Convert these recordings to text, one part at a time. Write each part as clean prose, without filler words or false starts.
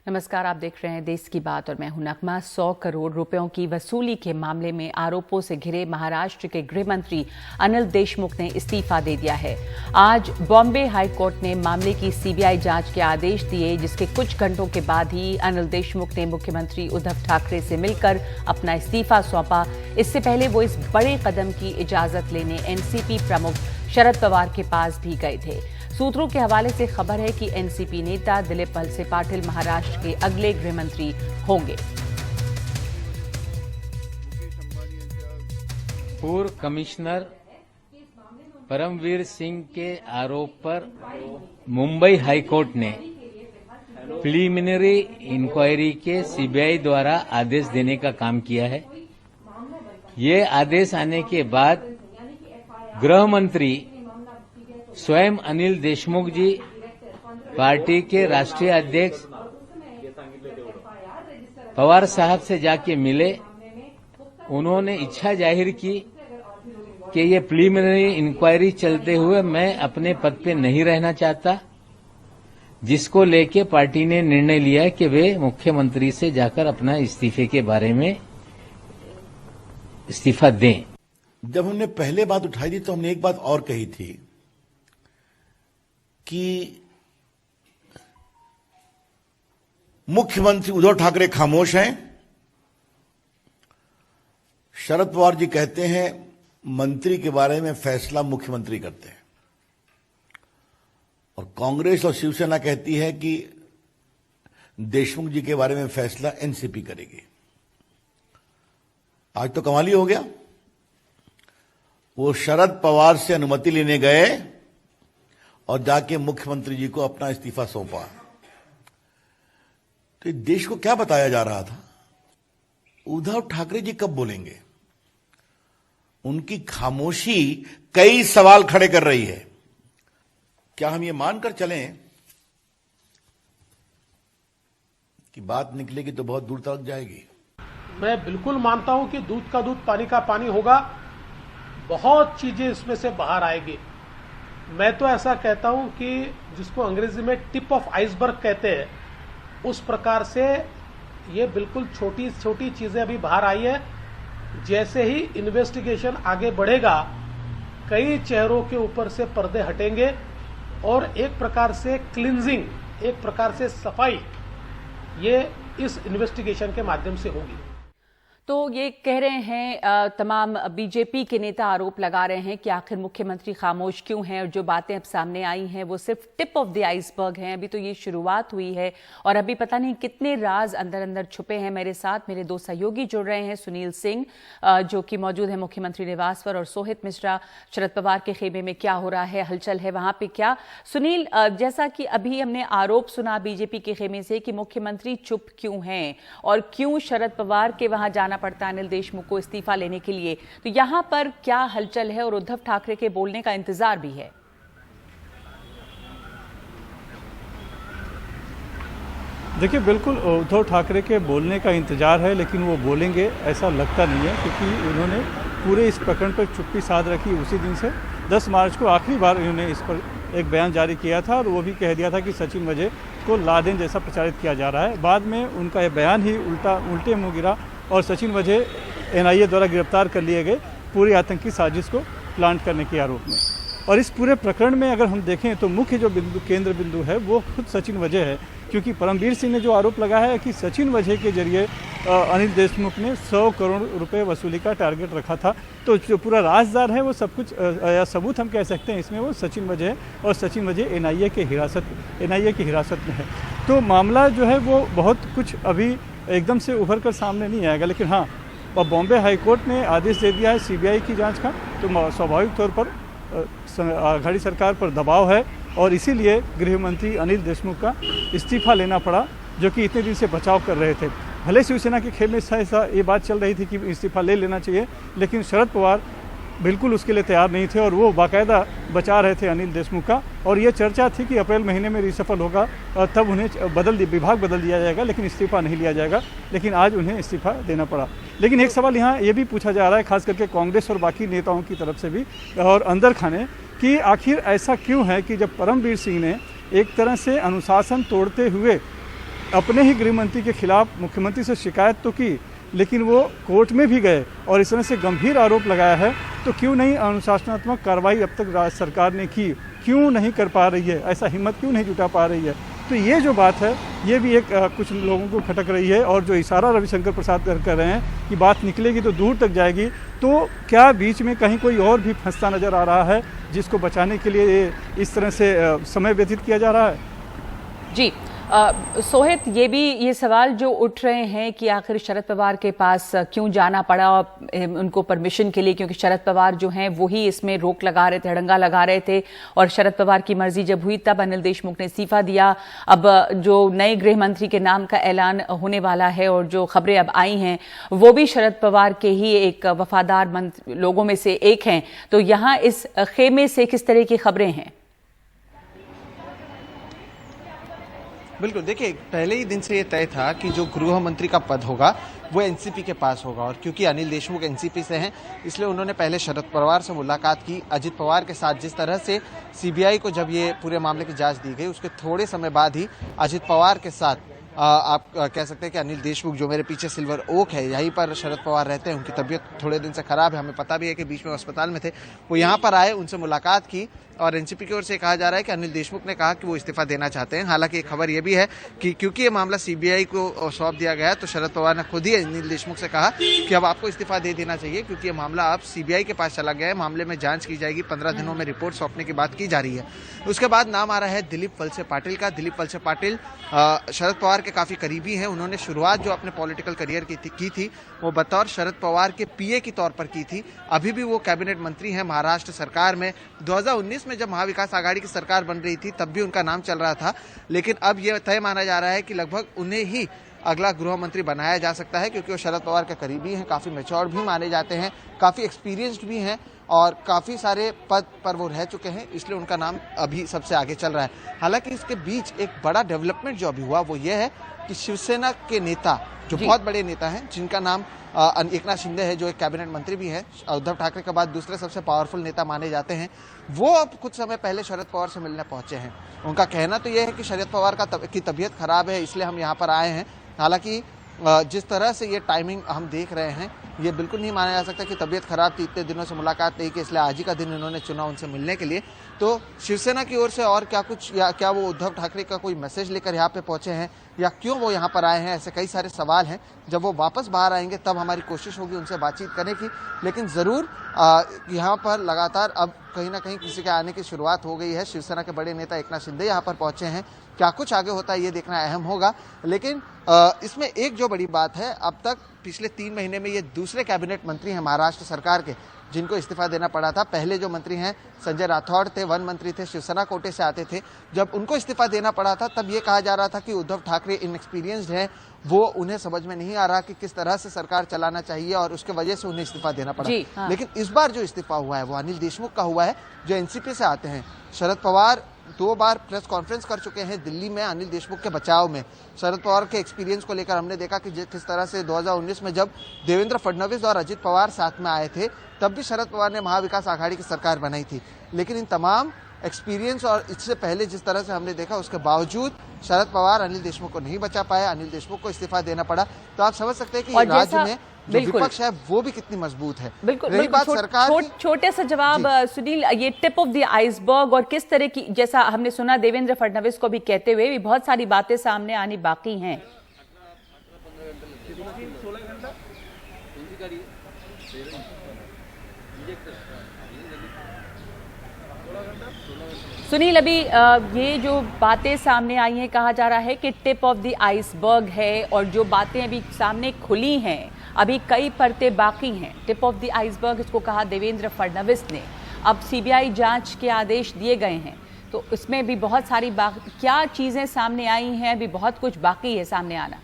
नमस्कार, आप देख रहे हैं देश की बात और मैं हूं नगमा। 100 करोड़ रुपयों की वसूली के मामले में आरोपों से घिरे महाराष्ट्र के गृह मंत्री अनिल देशमुख ने इस्तीफा दे दिया है। आज बॉम्बे हाई कोर्ट ने मामले की सीबीआई जांच के आदेश दिए, जिसके कुछ घंटों के बाद ही अनिल देशमुख ने मुख्यमंत्री उद्धव ठाकरे से मिलकर अपना इस्तीफा सौंपा। इससे पहले वो इस बड़े कदम की इजाजत लेने एनसीपी प्रमुख शरद पवार के पास भी गए थे। सूत्रों के हवाले से खबर है कि एनसीपी नेता दिलीप वलसे पाटिल महाराष्ट्र के अगले गृह मंत्री होंगे। पूर्व कमिश्नर परमवीर सिंह के आरोप पर मुंबई हाईकोर्ट ने प्रिलिमिनरी इंक्वायरी के सीबीआई द्वारा आदेश देने का काम किया है। ये आदेश आने के बाद गृह मंत्री स्वयं अनिल देशमुख जी पार्टी के राष्ट्रीय अध्यक्ष पवार साहब से जाके मिले। उन्होंने इच्छा जाहिर की कि ये प्रिलिमिनरी इंक्वायरी चलते हुए मैं अपने पद पे नहीं रहना चाहता, जिसको लेके पार्टी ने निर्णय लिया कि वे मुख्यमंत्री से जाकर अपना इस्तीफे के बारे में इस्तीफा दें। जब हमने पहले बात उठाई थी तो हमने एक बात और कही थी कि मुख्यमंत्री उद्धव ठाकरे खामोश हैं। शरद पवार जी कहते हैं मंत्री के बारे में फैसला मुख्यमंत्री करते हैं, और कांग्रेस और शिवसेना कहती है कि देशमुख जी के बारे में फैसला एनसीपी करेगी। आज तो कमाल ही हो गया। वो शरद पवार से अनुमति लेने गए और जाके मुख्यमंत्री जी को अपना इस्तीफा सौंपा। तो इस देश को क्या बताया जा रहा था? उद्धव ठाकरे जी कब बोलेंगे? उनकी खामोशी कई सवाल खड़े कर रही है। क्या हम ये मानकर चलें कि बात निकलेगी तो बहुत दूर तक जाएगी? मैं बिल्कुल मानता हूं कि दूध का दूध पानी का पानी होगा। बहुत चीजें इसमें से बाहर आएगी। मैं तो ऐसा कहता हूं कि जिसको अंग्रेजी में टिप ऑफ आइसबर्ग कहते हैं, उस प्रकार से ये बिल्कुल छोटी छोटी चीजें अभी बाहर आई है। जैसे ही इन्वेस्टिगेशन आगे बढ़ेगा, कई चेहरों के ऊपर से पर्दे हटेंगे और एक प्रकार से क्लींजिंग, एक प्रकार से सफाई ये इस इन्वेस्टिगेशन के माध्यम से होगी। तो ये कह रहे हैं तमाम बीजेपी के नेता आरोप लगा रहे हैं कि आखिर मुख्यमंत्री खामोश क्यों हैं, और जो बातें अब सामने आई हैं वो सिर्फ टिप ऑफ द आइसबर्ग हैं। अभी तो ये शुरुआत हुई है और अभी पता नहीं कितने राज अंदर अंदर छुपे हैं। मेरे साथ मेरे दो सहयोगी जुड़ रहे हैं, सुनील सिंह जो कि मौजूद है मुख्यमंत्री निवास पर, और सोहित मिश्रा शरद पवार के खेमे में क्या हो रहा है, हलचल है वहां पे क्या। सुनील, जैसा कि अभी हमने आरोप सुना बीजेपी के खेमे से कि मुख्यमंत्री चुप क्यों हैं और क्यों शरद पवार के वहां जाना पड़ता है अनिल देशमुख को इस्तीफा लेने के लिए, तो यहां पर क्या हलचल है और उद्धव ठाकरे के बोलने का इंतजार भी है? देखिए, बिल्कुल उद्धव ठाकरे के बोलने का इंतजार है, लेकिन वो बोलेंगे ऐसा लगता नहीं है, क्योंकि उन्होंने पूरे इस प्रकरण पर चुप्पी साध रखी उसी दिन से। 10 मार्च को आखिरी बार उन्होंने इस पर एक बयान जारी किया था और वो भी कह दिया था कि सचिन वजह को लादेन जैसा प्रचारित किया जा रहा है। बाद में उनका यह बयान ही उल्टे मुंह गिरा और सचिन वजह एनआईए द्वारा गिरफ्तार कर लिए गए पूरी आतंकी साजिश को प्लांट करने के आरोप में। और इस पूरे प्रकरण में अगर हम देखें तो मुख्य जो केंद्र बिंदु है वो खुद सचिन वजह है, क्योंकि परमवीर सिंह ने जो आरोप लगाया है कि सचिन वजह के जरिए अनिल देशमुख ने 100 करोड़ रुपए वसूली का टारगेट रखा था। तो जो पूरा राजदार है वो सब कुछ या सबूत हम कह सकते हैं इसमें वो सचिन वजह है, और सचिन वजह एनआईए की हिरासत में है। तो मामला जो है वो बहुत कुछ अभी एकदम से उभर कर सामने नहीं आएगा, लेकिन हाँ, अब बॉम्बे हाईकोर्ट ने आदेश दे दिया है सीबीआई की जांच का, तो स्वाभाविक तौर पर आघाड़ी सरकार पर दबाव है और इसीलिए गृह मंत्री अनिल देशमुख का इस्तीफा लेना पड़ा, जो कि इतने दिन से बचाव कर रहे थे। भले शिवसेना के खेमे से ये बात चल रही थी कि इस्तीफा ले लेना चाहिए, लेकिन शरद पवार बिल्कुल उसके लिए तैयार नहीं थे और वो बाकायदा बचा रहे थे अनिल देशमुख का। और ये चर्चा थी कि अप्रैल महीने में रिसफल होगा, तब उन्हें विभाग बदल दिया जाएगा, लेकिन इस्तीफा नहीं लिया जाएगा। लेकिन आज उन्हें इस्तीफा देना पड़ा। लेकिन एक सवाल यहाँ ये भी पूछा जा रहा है, खास करके कांग्रेस और बाकी नेताओं की तरफ से भी और अंदर खाने, कि आखिर ऐसा क्यों है कि जब परमवीर सिंह ने एक तरह से अनुशासन तोड़ते हुए अपने ही गृह मंत्री के खिलाफ मुख्यमंत्री से शिकायत तो की, लेकिन वो कोर्ट में भी गए और इस तरह से गंभीर आरोप लगाया है। तो क्यों नहीं अनुशासनात्मक कार्रवाई अब तक राज्य सरकार ने की, क्यों नहीं कर पा रही है, ऐसा हिम्मत क्यों नहीं जुटा पा रही है? तो ये जो बात है ये भी एक कुछ लोगों को खटक रही है। और जो इशारा रविशंकर प्रसाद कर रहे हैं कि बात निकलेगी तो दूर तक जाएगी, तो क्या बीच में कहीं कोई और भी फंसता नज़र आ रहा है जिसको बचाने के लिए इस तरह से समय व्यतीत किया जा रहा है? जी सोहित, ये सवाल जो उठ रहे हैं कि आखिर शरद पवार के पास क्यों जाना पड़ा उनको परमिशन के लिए, क्योंकि शरद पवार जो हैं वो ही इसमें रोक लगा रहे थे, अड़ंगा लगा रहे थे। और शरद पवार की मर्जी जब हुई तब अनिल देशमुख ने इस्तीफा दिया। अब जो नए गृह मंत्री के नाम का ऐलान होने वाला है और जो खबरें अब आई हैं वो भी शरद पवार के ही एक वफादार लोगों में से एक हैं। तो यहाँ इस खेमे से किस तरह की खबरें हैं? बिल्कुल, देखिए पहले ही दिन से ये तय था कि जो गृह मंत्री का पद होगा वो एनसीपी के पास होगा। और क्योंकि अनिल देशमुख एनसीपी से हैं, इसलिए उन्होंने पहले शरद पवार से मुलाकात की। अजित पवार के साथ जिस तरह से सीबीआई को जब ये पूरे मामले की जांच दी गई, उसके थोड़े समय बाद ही अजित पवार के साथ आप कह सकते हैं कि अनिल देशमुख, जो मेरे पीछे सिल्वर ओक है, यहीं पर शरद पवार रहते हैं, उनकी तबीयत थोड़े दिन से खराब है, हमें पता भी है कि बीच में अस्पताल में थे, वो यहाँ पर आए, उनसे मुलाकात की। और एनसीपी की ओर से कहा जा रहा है कि अनिल देशमुख ने कहा कि वो इस्तीफा देना चाहते हैं। हालांकि एक खबर ये भी है कि क्योंकि ये मामला सीबीआई को सौंप दिया गया है, तो शरद पवार ने खुद ही अनिल देशमुख से कहा कि अब आपको इस्तीफा दे देना चाहिए, क्योंकि ये मामला अब सीबीआई के पास चला गया है। मामले में जांच की जाएगी, 15 दिनों में रिपोर्ट सौंपने की बात की जा रही है। उसके बाद नाम आ रहा है दिलीप वलसे पाटिल का। दिलीप वलसे पाटिल शरद पवार के काफी करीबी हैं। उन्होंने शुरुआत जो अपने पॉलिटिकल करियर की थी वो बतौर शरद पवार के पीए के तौर पर की थी। अभी भी वो कैबिनेट मंत्री हैं महाराष्ट्र सरकार में। 2019 में जब महाविकास आघाड़ी की सरकार बन रही थी तब भी उनका नाम चल रहा था, लेकिन अब यह तय माना जा रहा है कि लगभग उन्हें ही अगला गृह मंत्री बनाया जा सकता है, क्योंकि वो शरद पवार के करीबी हैं, काफी मैच्योर भी माने जाते हैं, काफी एक्सपीरियंस्ड भी हैं और काफी सारे पद पर वो रह चुके हैं, इसलिए उनका नाम अभी सबसे आगे चल रहा है। हालांकि इसके बीच एक बड़ा डेवलपमेंट जो अभी हुआ वो ये है कि शिवसेना के नेता, जो बहुत बड़े नेता हैं, जिनका नाम एकनाथ शिंदे है, जो एक कैबिनेट मंत्री भी है, उद्धव ठाकरे के बाद दूसरे सबसे पावरफुल नेता माने जाते हैं, वो अब कुछ समय पहले शरद पवार से मिलने पहुंचे हैं। उनका कहना तो यह है कि शरद पवार की तबीयत खराब है, इसलिए हम यहाँ पर आए हैं। हालांकि जिस तरह से ये टाइमिंग हम देख रहे हैं, ये बिल्कुल नहीं माना जा सकता कि तबीयत खराब थी, इतने दिनों से मुलाकात नहीं की, इसलिए आज ही का दिन इन्होंने चुना उनसे मिलने के लिए। तो शिवसेना की ओर से और क्या कुछ, या क्या वो उद्धव ठाकरे का कोई मैसेज लेकर यहाँ पे पहुंचे हैं, या क्यों वो यहाँ पर आए हैं, ऐसे कई सारे सवाल हैं। जब वो वापस बाहर आएंगे तब हमारी कोशिश होगी उनसे बातचीत करने की, लेकिन जरूर यहाँ पर लगातार अब कहीं ना कहीं किसी के आने की शुरुआत हो गई है। शिवसेना के बड़े नेता एकनाथ शिंदे यहाँ पर पहुंचे हैं। क्या कुछ आगे होता है ये देखना अहम होगा। लेकिन इसमें एक जो बड़ी बात है, अब तक पिछले 3 महीने में ये दूसरे कैबिनेट मंत्री हैं महाराष्ट्र सरकार के जिनको इस्तीफा देना पड़ा था। पहले जो मंत्री हैं संजय राठौड़ थे, वन मंत्री थे, शिवसेना कोटे से आते थे। जब उनको इस्तीफा देना पड़ा था तब ये कहा जा रहा था कि उद्धव ठाकरे इनएक्सपीरियंस्ड हैं, वो उन्हें समझ में नहीं आ रहा कि किस तरह से सरकार चलाना चाहिए और उसके वजह से उन्हें इस्तीफा देना पड़ा। हाँ। लेकिन इस बार जो इस्तीफा हुआ है वो अनिल देशमुख का हुआ है, जो एनसीपी से आते हैं। शरद पवार 2 बार प्रेस कॉन्फ्रेंस कर चुके हैं दिल्ली में अनिल देशमुख के बचाव में। शरद पवार के एक्सपीरियंस को लेकर हमने देखा कि किस तरह से 2019 में जब देवेंद्र फडणवीस और अजित पवार साथ में आए थे तब भी शरद पवार ने महाविकास आघाड़ी की सरकार बनाई थी। लेकिन इन तमाम एक्सपीरियंस और इससे पहले जिस तरह से हमने देखा, उसके बावजूद शरद पवार अनिल देशमुख को नहीं बचा पाए, अनिल देशमुख को इस्तीफा देना पड़ा। तो आप समझ सकते हैं कि राज्य में जो विपक्ष है वो भी कितनी मजबूत है। बिल्कुल बात सरकार छोटे सा जवाब सुनील, ये टिप ऑफ द आइसबर्ग और किस तरह की, जैसा हमने सुना देवेंद्र फडणवीस को भी कहते हुए भी बहुत सारी बातें सामने आनी बाकी हैं। सुनील, अभी ये जो बातें सामने आई हैं, कहा जा रहा है कि टिप ऑफ द आइसबर्ग है और जो बातें अभी सामने खुली हैं, अभी कई परतें बाकी हैं। टिप ऑफ द आइसबर्ग इसको कहा देवेंद्र फडणवीस ने। अब सीबीआई जांच के आदेश दिए गए हैं, तो इसमें भी बहुत सारी क्या चीजें सामने आई हैं, अभी बहुत कुछ बाकी है सामने आना।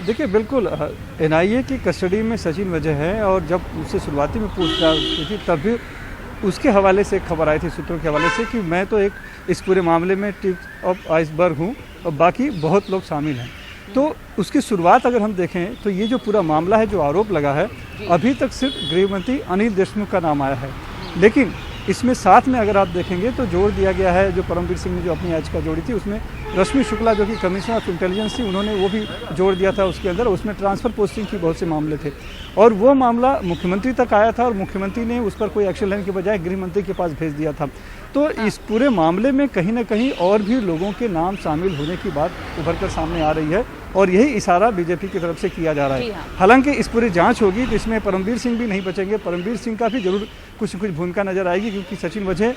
देखिए, बिल्कुल एनआईए की कस्टडी में सचिन वजह है और जब उससे शुरुआती में पूछताछ की थी तब भी उसके हवाले से खबर आई थी, सूत्रों के हवाले से, कि मैं तो एक इस पूरे मामले में टिप ऑफ आइसबर्ग हूँ और बाकी बहुत लोग शामिल हैं। तो उसकी शुरुआत अगर हम देखें तो ये जो पूरा मामला है, जो आरोप लगा है, अभी तक सिर्फ गृह मंत्री अनिल देशमुख का नाम आया है। लेकिन इसमें साथ में अगर आप देखेंगे तो जोड़ दिया गया है, जो परमवीर सिंह ने जो अपनी याचिका जोड़ी थी उसमें रश्मि शुक्ला जो कि कमिश्नर ऑफ इंटेलिजेंस थी, उन्होंने वो भी जोड़ दिया था उसके अंदर। उसमें ट्रांसफ़र पोस्टिंग की बहुत से मामले थे और वो मामला मुख्यमंत्री तक आया था और मुख्यमंत्री ने उस पर कोई एक्शन लेने के बजाय गृह मंत्री के पास भेज दिया था। तो इस पूरे मामले में कहीं ना कहीं और भी लोगों के नाम शामिल होने की बात उभर कर सामने आ रही है और यही इशारा बीजेपी की तरफ से किया जा रहा है। हालांकि इस पूरी जांच होगी तो इसमें परमवीर सिंह भी नहीं बचेंगे, परमवीर सिंह का भी जरूर कुछ भूमिका नजर आएगी, क्योंकि सचिन वजह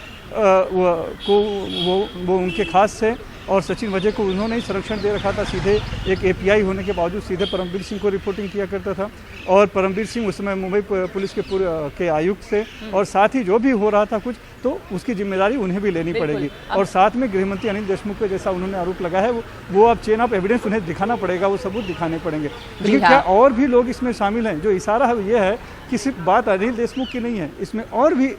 वो उनके खास थे और सचिन वजह को उन्होंने ही संरक्षण दे रखा था। सीधे एक एपीआई होने के बावजूद सीधे परमवीर सिंह को रिपोर्टिंग किया करता था और परमवीर सिंह उस समय मुंबई पुलिस के आयुक्त थे और साथ ही जो भी हो रहा था कुछ तो उसकी जिम्मेदारी उन्हें भी लेनी पड़ेगी। और साथ में गृह मंत्री अनिल देशमुख पे जैसा उन्होंने आरोप लगाया है वो अब चेन ऑफ एविडेंस उन्हें दिखाना पड़ेगा, वो सबूत दिखाने पड़ेंगे। लेकिन क्या और भी लोग इसमें शामिल हैं? जो इशारा है ये है कि सिर्फ बात अनिल देशमुख की नहीं है, इसमें और भी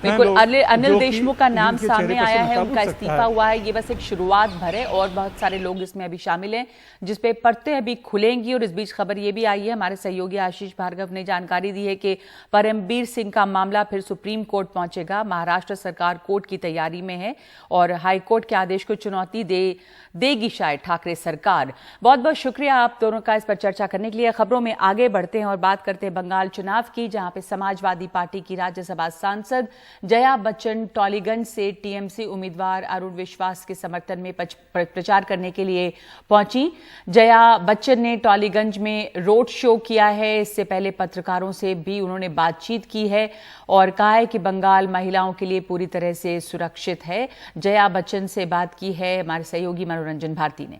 बिल्कुल अनिल देशमुख का नाम सामने आया है, उनका इस्तीफा हुआ है। ये बस एक शुरुआत भर है और बहुत सारे लोग इसमें अभी शामिल हैं जिस पे परतें अभी खुलेंगी। और इस बीच खबर ये भी आई है, हमारे सहयोगी आशीष भार्गव ने जानकारी दी है कि परमवीर सिंह का मामला फिर सुप्रीम कोर्ट पहुंचेगा। महाराष्ट्र सरकार कोर्ट की तैयारी में है और हाईकोर्ट के आदेश को चुनौती देगी शायद ठाकरे सरकार। बहुत बहुत शुक्रिया आप दोनों का इस पर चर्चा करने के लिए। खबरों में आगे बढ़ते हैं और बात करते हैं बंगाल चुनाव की, जहां पे समाजवादी पार्टी की राज्यसभा सांसद जया बच्चन टॉलीगंज से टीएमसी उम्मीदवार अरुण विश्वास के समर्थन में प्रचार करने के लिए पहुंची। जया बच्चन ने टॉलीगंज में रोड शो किया है, इससे पहले पत्रकारों से भी उन्होंने बातचीत की है और कहा है कि बंगाल महिलाओं के लिए पूरी तरह से सुरक्षित है। जया बच्चन से बात की है हमारे सहयोगी मनोरंजन भारती ने।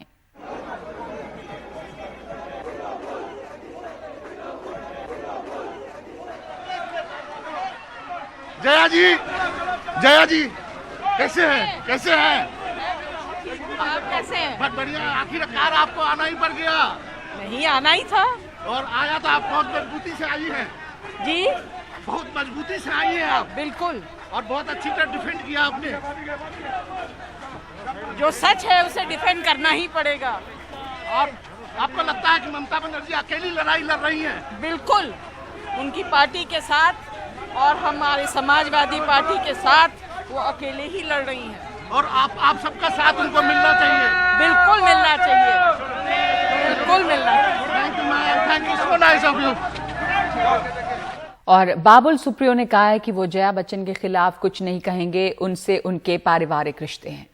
जया जी कैसे हैं? कैसे हैं आप? कैसे हैं? बहुत बढ़िया। आखिरकार आपको आना ही पड़ गया। नहीं आना ही था और आया तो आप बहुत मजबूती से आई हैं। जी, बहुत मजबूती से आई हैं आप। बिल्कुल। और बहुत अच्छी तरह डिफेंड किया आपने। जो सच है उसे डिफेंड करना ही पड़ेगा। और आपको लगता है कि ममता बनर्जी अकेली लड़ाई लड़ रही हैं? बिल्कुल, उनकी पार्टी के साथ और हमारे समाजवादी पार्टी के साथ वो अकेले ही लड़ रही हैं। और आप सबका साथ उनको मिलना चाहिए। बिल्कुल मिलना चाहिए, बिल्कुल मिलना चाहिए। Thank you so nice of you. और बाबुल सुप्रियो ने कहा है कि वो जया बच्चन के खिलाफ कुछ नहीं कहेंगे, उनसे उनके पारिवारिक रिश्ते हैं।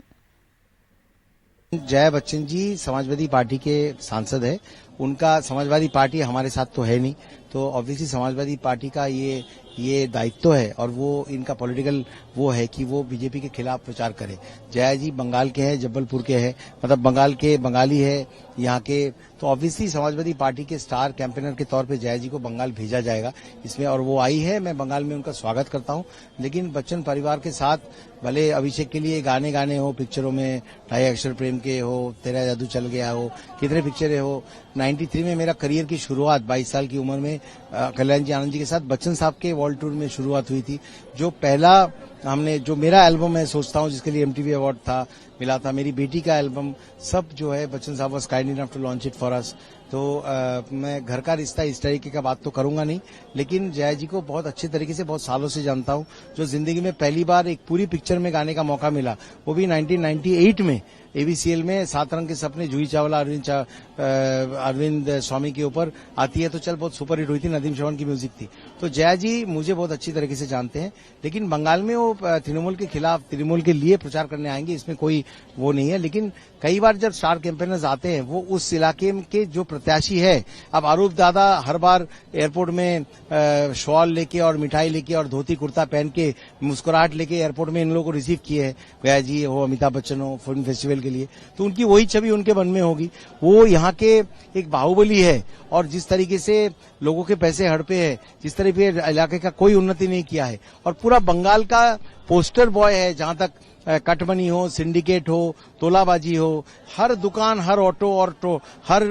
जया बच्चन जी समाजवादी पार्टी के सांसद है, उनका समाजवादी पार्टी हमारे साथ तो है नहीं, तो ऑब्वियसली समाजवादी पार्टी का ये दायित्व है और वो इनका पॉलिटिकल वो है कि वो बीजेपी के खिलाफ प्रचार करे। जया जी बंगाल के हैं, जबलपुर के हैं, मतलब बंगाल के बंगाली है यहाँ के, तो ऑब्वियसली समाजवादी पार्टी के स्टार कैंपेनर के तौर पे जया जी को बंगाल भेजा जाएगा इसमें, और वो आई है। मैं बंगाल में उनका स्वागत करता हूँ। लेकिन बच्चन परिवार के साथ भले अभिषेक के लिए गाने हो, पिक्चरों में ढाई अक्षर प्रेम के हो, तेरा जादू चल गया हो, कितने पिक्चरें हो। 93 में मेरा करियर की शुरुआत 22 साल की उम्र में कल्याण जी आनंद जी के साथ बच्चन साहब के वर्ल्ड टूर में शुरुआत हुई थी। जो पहला हमने जो मेरा एल्बम मैं सोचता हूँ जिसके लिए MTV अवार्ड मिला था, मेरी बेटी का एल्बम, सब जो है बच्चन साहब was kind enough to launch it for us. तो मैं घर का रिश्ता इस तरीके का बात तो करूंगा नहीं, लेकिन जया जी को बहुत अच्छे तरीके से बहुत सालों से जानता हूं। जो जिंदगी में पहली बार एक पूरी पिक्चर में गाने का मौका मिला वो भी 1998 में ABCL में 7 रंग के सपने, जूही चावला अरविंद स्वामी के ऊपर आती है तो चल बहुत सुपर हिट हुई थी, नदीम श्रवण की म्यूजिक थी। तो जया जी मुझे बहुत अच्छी तरीके से जानते हैं, लेकिन बंगाल में वो तृणमूल के खिलाफ, तृणमूल के लिए प्रचार करने आएंगे, इसमें कोई वो नहीं है। लेकिन कई बार जब स्टार कैंपेनर्स आते हैं वो उस इलाके के जो प्रत्याशी है, अब आरूप दादा हर बार एयरपोर्ट में शॉल लेके और मिठाई लेके और धोती कुर्ता पहन के मुस्कुराहट लेके एयरपोर्ट में इन लोगों को रिसीव किए है, गया जी हो, अमिताभ बच्चन हो, फिल्म फेस्टिवल के लिए, तो उनकी वही छवि उनके मन में होगी। वो यहाँ के एक बाहुबली है और जिस तरीके से लोगों के पैसे हड़पे है, जिस तरीके इलाके का कोई उन्नति नहीं किया है और पूरा बंगाल का पोस्टर बॉय है, जहां तक कटमनी हो, सिंडिकेट हो, तोलाबाजी हो, हर दुकान, हर ऑटो और हर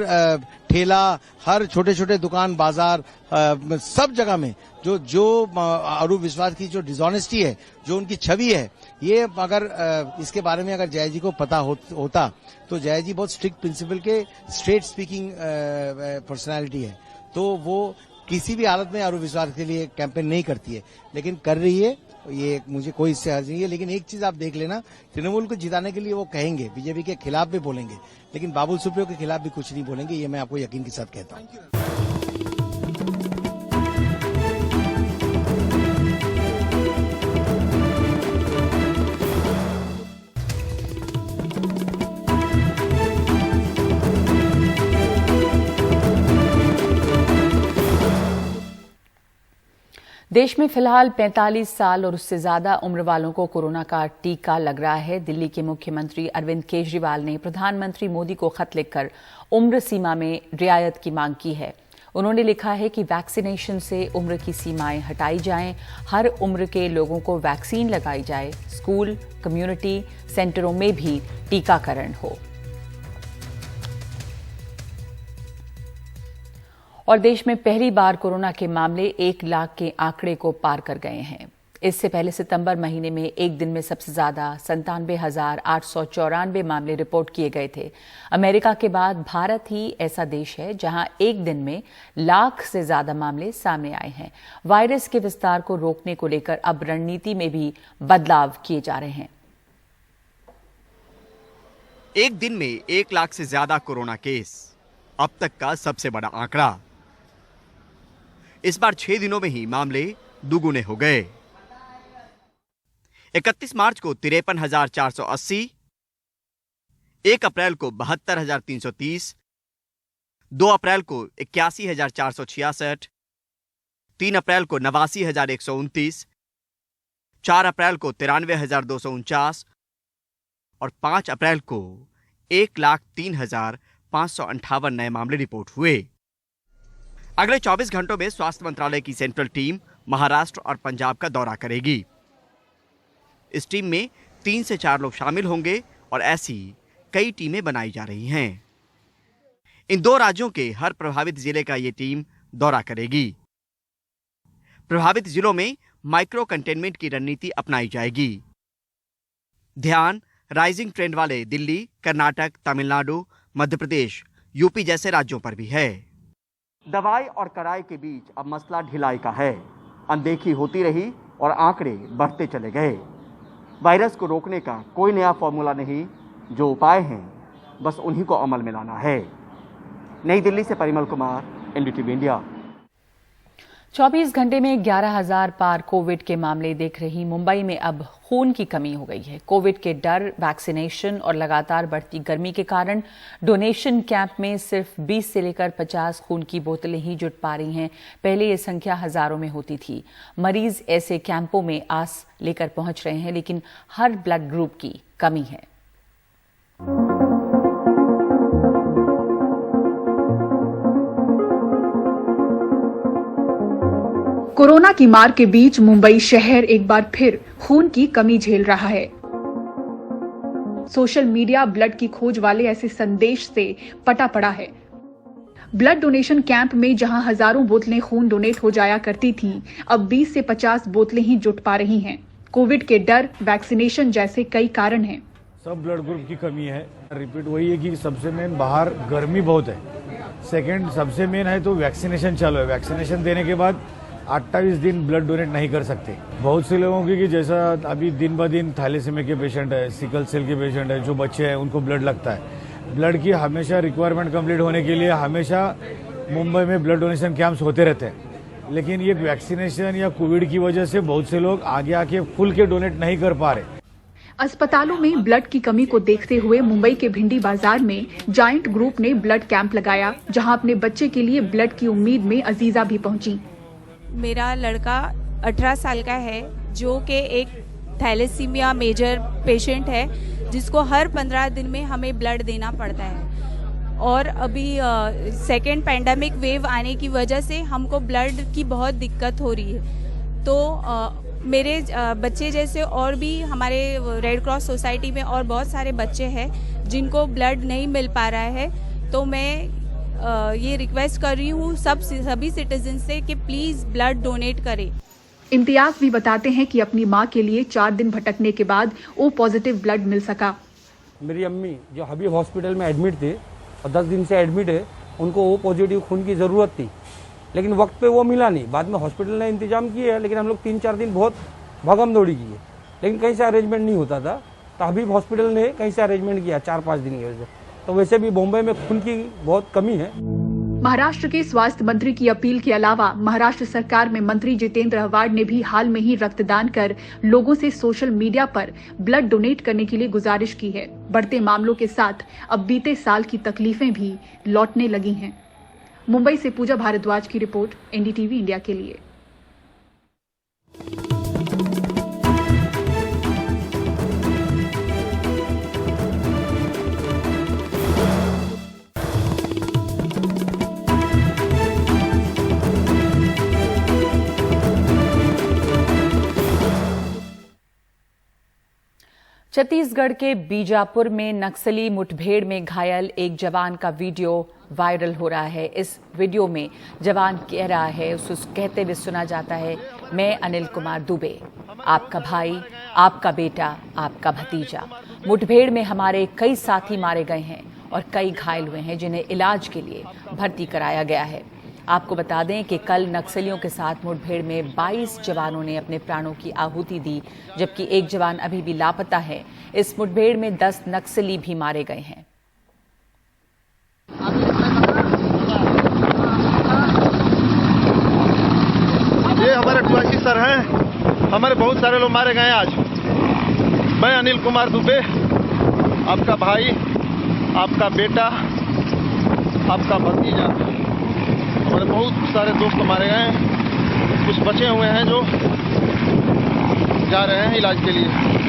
ठेला, हर छोटे छोटे दुकान, बाजार, सब जगह में जो अरूप विश्वास की जो डिसऑनेस्टी है, जो उनकी छवि है, ये अगर इसके बारे में अगर जया जी को पता होता तो जया जी बहुत स्ट्रिक्ट प्रिंसिपल के स्ट्रेट स्पीकिंग पर्सनालिटी है, तो वो किसी भी हालत में अरूप विश्वास के लिए कैंपेन नहीं करती है, लेकिन कर रही है ये मुझे कोई इससे हर्ज नहीं है। लेकिन एक चीज आप देख लेना, तृणमूल को जिताने के लिए वो कहेंगे, बीजेपी के खिलाफ भी बोलेंगे, लेकिन बाबुल सुप्रियो के खिलाफ भी कुछ नहीं बोलेंगे, ये मैं आपको यकीन के साथ कहता हूँ। देश में फिलहाल 45 साल और उससे ज्यादा उम्र वालों को कोरोना का टीका लग रहा है। दिल्ली के मुख्यमंत्री अरविंद केजरीवाल ने प्रधानमंत्री मोदी को खत लिखकर उम्र सीमा में रियायत की मांग की है। उन्होंने लिखा है कि वैक्सीनेशन से उम्र की सीमाएं हटाई जाएं, हर उम्र के लोगों को वैक्सीन लगाई जाए, स्कूल, कम्युनिटी सेंटरों में भी टीकाकरण हो। और देश में पहली बार कोरोना के मामले 1 लाख के आंकड़े को पार कर गए हैं। इससे पहले सितंबर महीने में एक दिन में सबसे ज्यादा 97,894 मामले रिपोर्ट किए गए थे। अमेरिका के बाद भारत ही ऐसा देश है जहां एक दिन में लाख से ज्यादा मामले सामने आए हैं। वायरस के विस्तार को रोकने को लेकर अब रणनीति में भी बदलाव किए जा रहे हैं। एक दिन में 1 लाख से ज्यादा कोरोना केस, अब तक का सबसे बड़ा आंकड़ा। इस बार 6 दिनों में ही मामले दुगुने हो गए। 31 मार्च को 53,480, 1 अप्रैल को 72,330, 2 अप्रैल को 81,466, 3 अप्रैल को 89,129, 4 अप्रैल को 93,249 और 5 अप्रैल को 1,03,558 नए मामले रिपोर्ट हुए। अगले 24 घंटों में स्वास्थ्य मंत्रालय की सेंट्रल टीम महाराष्ट्र और पंजाब का दौरा करेगी। इस टीम में 3 से 4 लोग शामिल होंगे और ऐसी कई टीमें बनाई जा रही हैं। इन 2 राज्यों के हर प्रभावित जिले का ये टीम दौरा करेगी। प्रभावित जिलों में माइक्रो कंटेनमेंट की रणनीति अपनाई जाएगी। ध्यान राइजिंग ट्रेंड वाले दिल्ली, कर्नाटक, तमिलनाडु, मध्य प्रदेश, यूपी जैसे राज्यों पर भी है। दवाई और कड़ाई के बीच अब मसला ढिलाई का है। अनदेखी होती रही और आंकड़े बढ़ते चले गए। वायरस को रोकने का कोई नया फॉर्मूला नहीं, जो उपाय हैं बस उन्हीं को अमल में लाना है। नई दिल्ली से परिमल कुमार, एनडीटीवी इंडिया। 24 घंटे में 11,000 पार कोविड के मामले देख रही मुंबई में अब खून की कमी हो गई है। कोविड के डर, वैक्सीनेशन और लगातार बढ़ती गर्मी के कारण डोनेशन कैंप में सिर्फ 20 से लेकर 50 खून की बोतलें ही जुट पा रही हैं। पहले ये संख्या हजारों में होती थी। मरीज ऐसे कैंपों में आस लेकर पहुंच रहे हैं, लेकिन हर ब्लड ग्रुप की कमी है। कोरोना की मार के बीच मुंबई शहर एक बार फिर खून की कमी झेल रहा है। सोशल मीडिया ब्लड की खोज वाले ऐसे संदेश से पटा पड़ा है। ब्लड डोनेशन कैंप में जहां हजारों बोतलें खून डोनेट हो जाया करती थीं, अब 20 से 50 बोतलें ही जुट पा रही हैं। कोविड के डर, वैक्सीनेशन जैसे कई कारण हैं। सब ब्लड ग्रुप की कमी है। रिपीट वही है कि सबसे मेन बाहर गर्मी बहुत है। सेकंड सबसे मेन है तो वैक्सीनेशन चालू है। वैक्सीनेशन देने के बाद 28 दिन ब्लड डोनेट नहीं कर सकते। बहुत से लोगों की कि जैसा अभी दिन ब दिन थैलेसीमिया के पेशेंट है, सिकल सेल के पेशेंट है, जो बच्चे हैं उनको ब्लड लगता है। ब्लड की हमेशा रिक्वायरमेंट कंप्लीट होने के लिए हमेशा मुंबई में ब्लड डोनेशन कैंप्स होते रहते हैं। लेकिन ये वैक्सीनेशन या कोविड की वजह से बहुत से लोग आगे आके फुल के डोनेट नहीं कर पा रहे। अस्पतालों में ब्लड की कमी को देखते हुए मुंबई के भिंडी बाजार में जायंट ग्रुप ने ब्लड कैंप लगाया, जहां अपने बच्चे के लिए ब्लड की उम्मीद में अजीजा भी पहुंची। मेरा लड़का 18 साल का है, जो कि एक थैलेसीमिया मेजर पेशेंट है, जिसको हर 15 दिन में हमें ब्लड देना पड़ता है। और अभी सेकेंड पैंडेमिक वेव आने की वजह से हमको ब्लड की बहुत दिक्कत हो रही है। तो मेरे बच्चे जैसे और भी हमारे रेड क्रॉस सोसाइटी में और बहुत सारे बच्चे हैं जिनको ब्लड नहीं मिल पा रहा है। तो मैं ये रिक्वेस्ट कर रही हूँ सभी सिटीजन से कि प्लीज ब्लड डोनेट करें। इम्तियाज भी बताते हैं कि अपनी मां के लिए 4 दिन भटकने के बाद ओ पॉजिटिव ब्लड मिल सका। मेरी अम्मी जो हबीब हॉस्पिटल में एडमिट थे और 10 दिन से एडमिट है, उनको ओ पॉजिटिव खून की ज़रूरत थी, लेकिन वक्त पे वो मिला नहीं। बाद में हॉस्पिटल ने इंतजाम किए है, लेकिन हम लोग 3-4 दिन बहुत भागम दौड़ी की है, लेकिन कहीं से अरेंजमेंट नहीं होता था। तो हबीब हॉस्पिटल ने कहीं से अरेंजमेंट किया 4-5 दिन की वजह से। तो वैसे भी बॉम्बे में खून की बहुत कमी है। महाराष्ट्र के स्वास्थ्य मंत्री की अपील के अलावा महाराष्ट्र सरकार में मंत्री जितेंद्र आव्हाड ने भी हाल में ही रक्तदान कर लोगों से सोशल मीडिया पर ब्लड डोनेट करने के लिए गुजारिश की है। बढ़ते मामलों के साथ अब बीते साल की तकलीफें भी लौटने लगी हैं। मुंबई से पूजा भारद्वाज की रिपोर्ट, एनडीटीवी इंडिया के लिए। छत्तीसगढ़ के बीजापुर में नक्सली मुठभेड़ में घायल एक जवान का वीडियो वायरल हो रहा है। इस वीडियो में जवान कह रहा है, उसे कहते हुए सुना जाता है, मैं अनिल कुमार दुबे, आपका भाई, आपका बेटा, आपका भतीजा। मुठभेड़ में हमारे कई साथी मारे गए हैं और कई घायल हुए हैं, जिन्हें इलाज के लिए भर्ती कराया गया है। आपको बता दें कि कल नक्सलियों के साथ मुठभेड़ में 22 जवानों ने अपने प्राणों की आहुति दी, जबकि एक जवान अभी भी लापता है। इस मुठभेड़ में 10 नक्सली भी मारे गए हैं। ये हमारे टुआसी सर हैं, हमारे बहुत सारे लोग मारे गए आज। मैं अनिल कुमार दुबे, आपका भाई, आपका बेटा, आपका भतीजा, हमारे बहुत सारे दोस्त मारे गए हैं। कुछ बचे हुए हैं जो जा रहे हैं इलाज के लिए।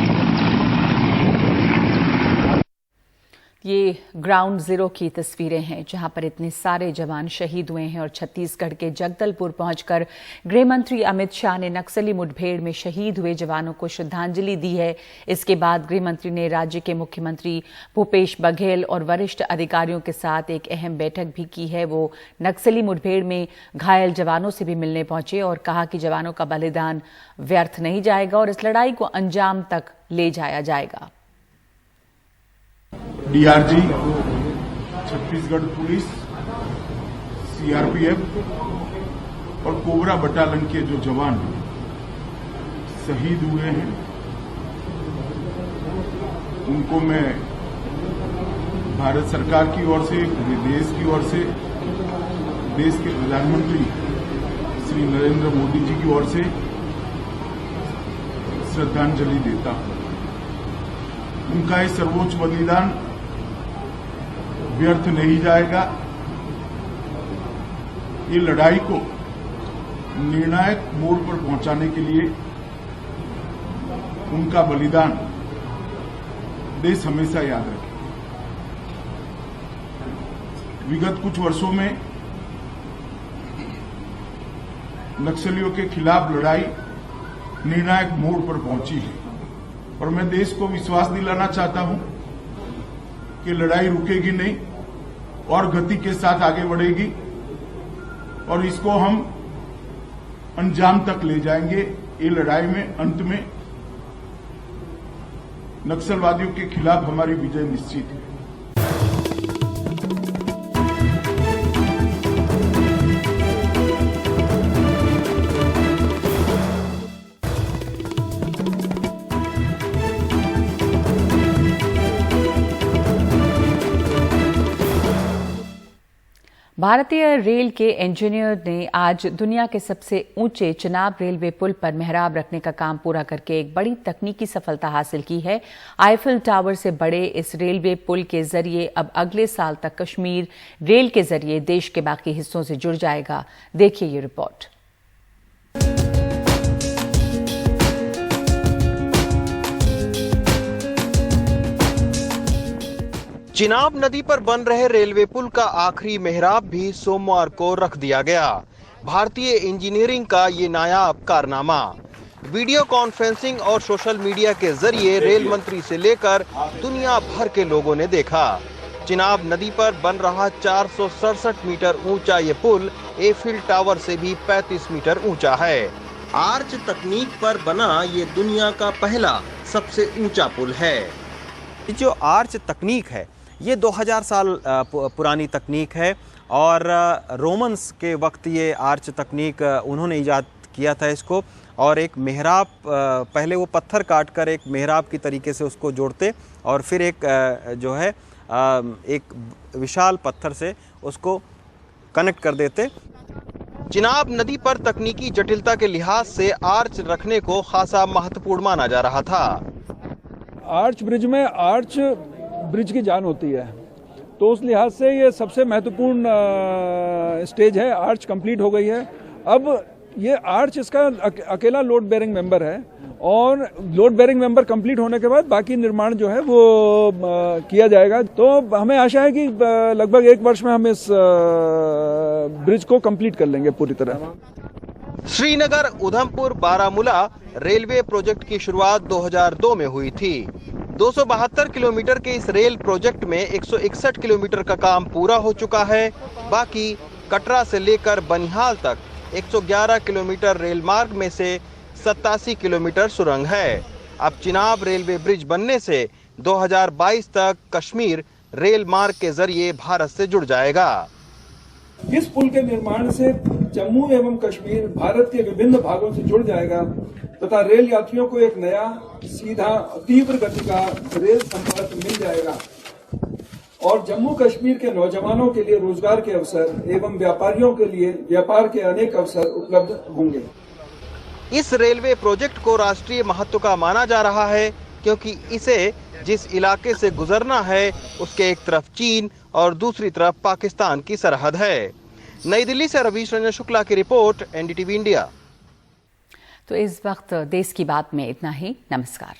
ये ग्राउंड जीरो की तस्वीरें हैं, जहां पर इतने सारे जवान शहीद हुए हैं और छत्तीसगढ़ के जगदलपुर पहुंचकर गृह मंत्री अमित शाह ने नक्सली मुठभेड़ में शहीद हुए जवानों को श्रद्धांजलि दी है। इसके बाद गृह मंत्री ने राज्य के मुख्यमंत्री भूपेश बघेल और वरिष्ठ अधिकारियों के साथ एक अहम बैठक भी की है। वो नक्सली मुठभेड़ में घायल जवानों से भी मिलने पहुंचे और कहा कि जवानों का बलिदान व्यर्थ नहीं जाएगा और इस लड़ाई को अंजाम तक ले जाया जाएगा। डीआरजी, छत्तीसगढ़ पुलिस, सीआरपीएफ और कोबरा बटालियन के जो जवान शहीद हुए हैं, उनको मैं भारत सरकार की ओर से, पूरे देश की ओर से, देश के प्रधानमंत्री श्री नरेंद्र मोदी जी की ओर से श्रद्धांजलि देता हूं। उनका ये सर्वोच्च बलिदान व्यर्थ नहीं जाएगा। ये लड़ाई को निर्णायक मोड़ पर पहुंचाने के लिए उनका बलिदान देश हमेशा याद रखेगा। विगत कुछ वर्षों में नक्सलियों के खिलाफ लड़ाई निर्णायक मोड़ पर पहुंची है और मैं देश को विश्वास दिलाना चाहता हूं कि लड़ाई रुकेगी नहीं और गति के साथ आगे बढ़ेगी और इसको हम अंजाम तक ले जाएंगे। ये लड़ाई में अंत में नक्सलवादियों के खिलाफ हमारी विजय निश्चित है। भारतीय रेल के इंजीनियर ने आज दुनिया के सबसे ऊंचे चिनाब रेलवे पुल पर मेहराब रखने का काम पूरा करके एक बड़ी तकनीकी सफलता हासिल की है। आईफिल टावर से बड़े इस रेलवे पुल के जरिए अब अगले साल तक कश्मीर रेल के जरिए देश के बाकी हिस्सों से जुड़ जाएगा। देखिए ये रिपोर्ट। चिनाब नदी पर बन रहे रेलवे पुल का आखिरी मेहराब भी सोमवार को रख दिया गया। भारतीय इंजीनियरिंग का ये नायाब कारनामा वीडियो कॉन्फ्रेंसिंग और सोशल मीडिया के जरिए रेल मंत्री से लेकर दुनिया भर के लोगों ने देखा। चिनाब नदी पर बन रहा 467 मीटर ऊंचा ये पुल एफिल टावर से भी 35 मीटर ऊंचा है। आर्च तकनीक पर बना ये दुनिया का पहला सबसे ऊंचा पुल है। जो आर्च तकनीक है ये 2000 साल पुरानी तकनीक है और रोमन्स के वक्त ये आर्च तकनीक उन्होंने इजाद किया था इसको, और एक मेहराब, पहले वो पत्थर काट कर एक मेहराब की तरीके से उसको जोड़ते और फिर एक जो है एक विशाल पत्थर से उसको कनेक्ट कर देते। चिनाब नदी पर तकनीकी जटिलता के लिहाज से आर्च रखने को खासा महत्वपूर्ण माना जा रहा था। आर्च ब्रिज में आर्च ब्रिज की जान होती है, तो उस लिहाज से ये सबसे महत्वपूर्ण स्टेज है। आर्च कंप्लीट हो गई है। अब ये आर्च इसका अकेला लोड बेयरिंग मेंबर है और लोड बेयरिंग मेंबर कंप्लीट होने के बाद बाकी निर्माण जो है वो किया जाएगा। तो हमें आशा है कि लगभग 1 वर्ष में हम इस ब्रिज को कंप्लीट कर लेंगे पूरी तरह। श्रीनगर उधमपुर बारामूला रेलवे प्रोजेक्ट की शुरुआत 2002 में हुई थी। 272 किलोमीटर के इस रेल प्रोजेक्ट में 161 किलोमीटर का काम पूरा हो चुका है। बाकी कटरा से लेकर बनिहाल तक 111 किलोमीटर रेल मार्ग में से 87 किलोमीटर सुरंग है। अब चिनाब रेलवे ब्रिज बनने से 2022 तक कश्मीर रेल मार्ग के जरिए भारत से जुड़ जाएगा। इस पुल के निर्माण से जम्मू एवं कश्मीर भारत के विभिन्न भागों से जुड़ जाएगा तथा रेल यात्रियों को एक नया, सीधा, तीव्र गति का रेल संपर्क मिल जाएगा और जम्मू कश्मीर के नौजवानों के लिए रोजगार के अवसर एवं व्यापारियों के लिए व्यापार के अनेक अवसर उपलब्ध होंगे। इस रेलवे प्रोजेक्ट को राष्ट्रीय महत्व का माना जा रहा है क्योंकि इसे जिस इलाके से गुजरना है उसके एक तरफ चीन और दूसरी तरफ पाकिस्तान की सरहद है। नई दिल्ली से रवीश रंजन शुक्ला की रिपोर्ट, एनडीटीवी इंडिया। तो इस वक्त देश की बात में इतना ही। नमस्कार।